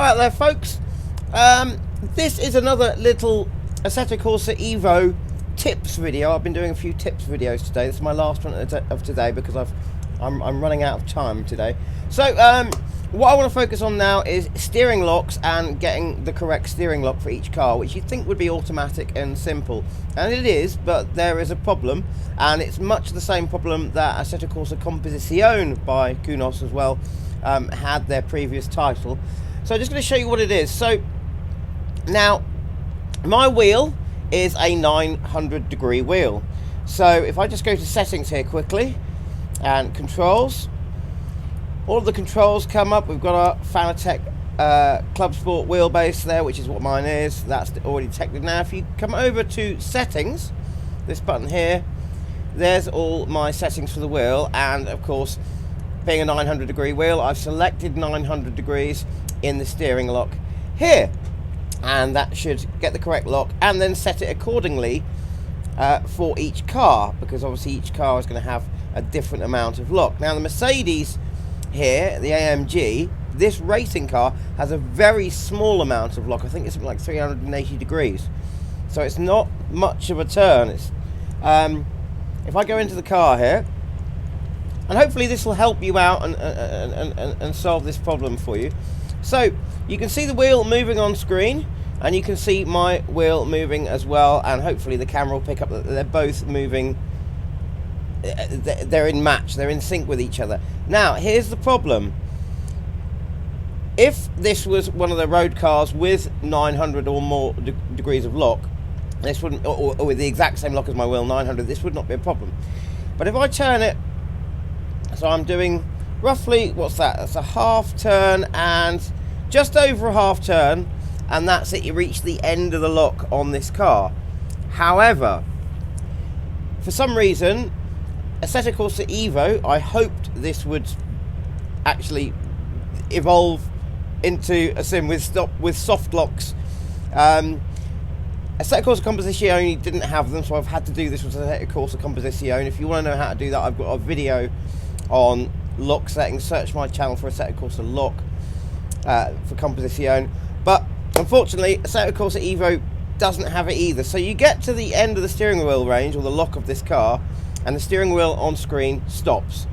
Right there, folks. This is another little Assetto Corsa Evo tips video. I've been doing a few tips videos today. This is my last one of today because I'm running out of time today. So what I want to focus on now is steering locks and getting the correct steering lock for each car, which you'd think would be automatic and simple, and it is, but there is a problem, and it's much the same problem that Assetto Corsa Competizione by Kunos as well had their previous title. So I'm just going to show you what it is. So now my wheel is a 900 degree wheel. So if I just go to settings here quickly and controls, all of the controls come up. We've got our FANATEC Clubsport Wheelbase there, which is what mine is. That's already detected. Now if you come over to settings, this button here, there's all my settings for the wheel, and of course, being a 900 degree wheel, I've selected 900 degrees in the steering lock here, and that should get the correct lock and then set it accordingly for each car, because obviously each car is going to have a different amount of lock. Now the Mercedes here, the AMG, this racing car has a very small amount of lock. I think it's something like 380 degrees, so it's not much of a turn. It's if I go into the car here, and hopefully this will help you out and solve this problem for you. So you can see the wheel moving on screen, and you can see my wheel moving as well, and hopefully the camera will pick up that they're both moving. They're in match, they're in sync with each other. Now here's the problem. If this was one of the road cars with 900 or more degrees of lock, this wouldn't, or with the exact same lock as my wheel, 900, this would not be a problem. But if I turn it, so I'm doing roughly, what's that? That's a half turn and just over a half turn, and that's it. You reach the end of the lock on this car. However, for some reason, Assetto Corsa Evo, I hoped this would actually evolve into a sim with soft locks. Assetto Corsa Competizione didn't have them, so I've had to do this with Assetto Corsa Competizione. If you want to know how to do that, I've got a video on lock settings. Search my channel for Assetto Corsa lock for Competizione. But unfortunately, Assetto Corsa Evo doesn't have it either. So you get to the end of the steering wheel range, or the lock of this car, and the steering wheel on screen stops.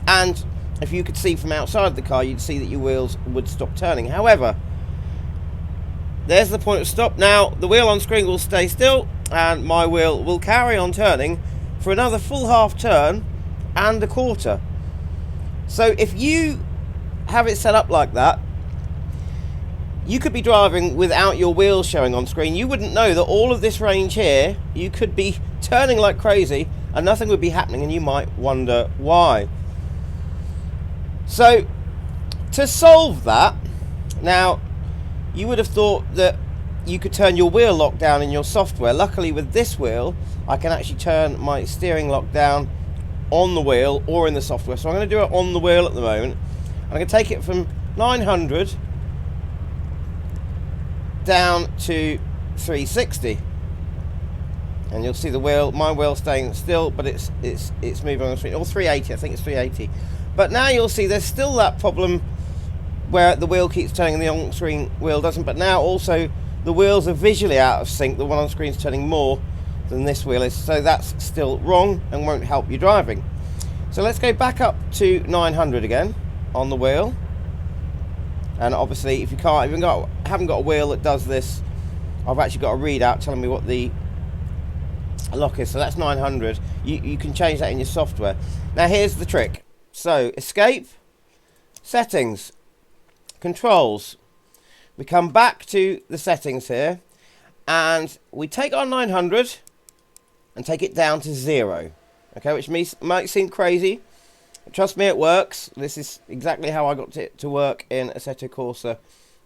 And if you could see from outside the car, you'd see that your wheels would stop turning. However, there's the point of stop. Now the wheel on screen will stay still, and my wheel will carry on turning for another full half turn and a quarter. So if you have it set up like that, you could be driving without your wheels showing on screen. You wouldn't know that all of this range here, you could be turning like crazy and nothing would be happening, and you might wonder why. So to solve that, now you would have thought that you could turn your wheel lock down in your software. Luckily with this wheel, I can actually turn my steering lock down on the wheel or in the software. So I'm going to do it on the wheel at the moment. I'm going to take it from 900 down to 360, and you'll see the wheel, my wheel staying still, but it's moving on the screen. Or 380, I think it's 380. But now you'll see there's still that problem where the wheel keeps turning and the on-screen wheel doesn't. But now also the wheels are visually out of sync. The one on screen is turning more than this wheel is, so that's still wrong and won't help you driving. So let's go back up to 900 again on the wheel. And obviously, if you haven't got a wheel that does this, I've actually got a readout telling me what the lock is. So that's 900. You can change that in your software. Now here's the trick. So escape, settings, controls. We come back to the settings here, and we take our 900 and take it down to 0. Okay, which might seem crazy. Trust me, it works. This is exactly how I got it to work in Assetto Corsa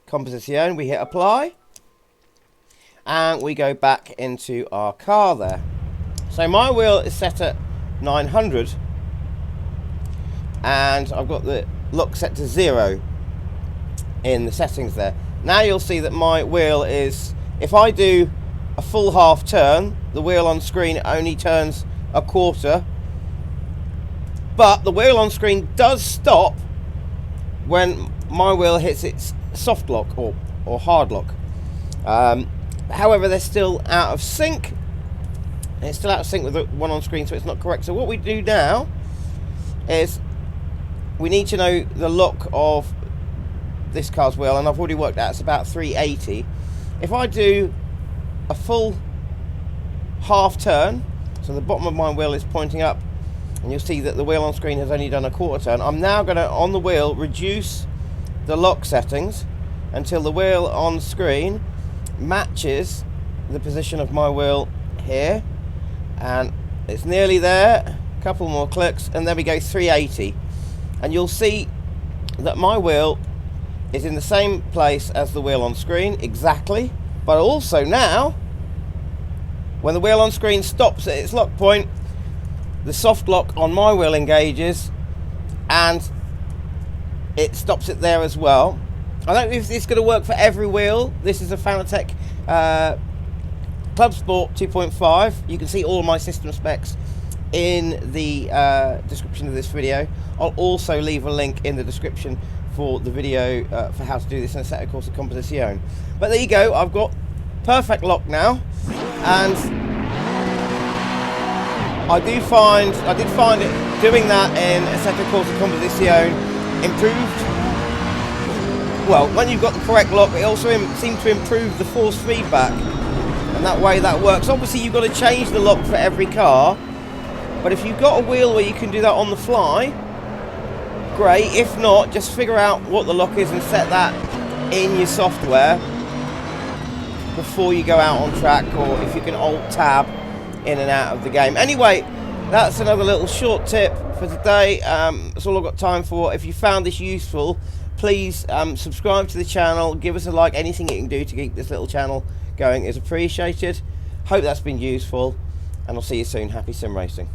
Competizione. We hit apply, and we go back into our car there. So my wheel is set at 900, and I've got the lock set to 0 in the settings there. Now you'll see that my wheel is, if I do a full half turn, the wheel on screen only turns a quarter, but the wheel on screen does stop when my wheel hits its soft lock or hard lock. However, they're still out of sync. And it's still out of sync with the one on screen, so it's not correct. So what we do now is we need to know the lock of this car's wheel, and I've already worked out it's about 380. If I do a full half turn, so the bottom of my wheel is pointing up, and you'll see that the wheel on screen has only done a quarter turn. I'm now going to, on the wheel, reduce the lock settings until the wheel on screen matches the position of my wheel here, and it's nearly there. A couple more clicks, and then we go 380, and you'll see that my wheel is in the same place as the wheel on screen, exactly. But also now, when the wheel on screen stops at its lock point, the soft lock on my wheel engages, and it stops it there as well. I don't know if it's going to work for every wheel. This is a FANATEC Clubsport 2.5. You can see all of my system specs in the description of this video. I'll also leave a link in the description for the video for how to do this in Assetto Corsa Competizione. But there you go, I've got perfect lock now, and I did find it doing that in Assetto Corsa Competizione improved. Well, when you've got the correct lock, it also seemed to improve the force feedback, and that way that works. Obviously, you've got to change the lock for every car, but if you've got a wheel where you can do that on the fly, great. If not, just figure out what the lock is and set that in your software before you go out on track, or if you can Alt-Tab in and out of the game. Anyway, that's another little short tip for today. That's all I've got time for. If you found this useful, please subscribe to the channel, give us a like. Anything you can do to keep this little channel going is appreciated. Hope that's been useful, and I'll see you soon. Happy sim racing.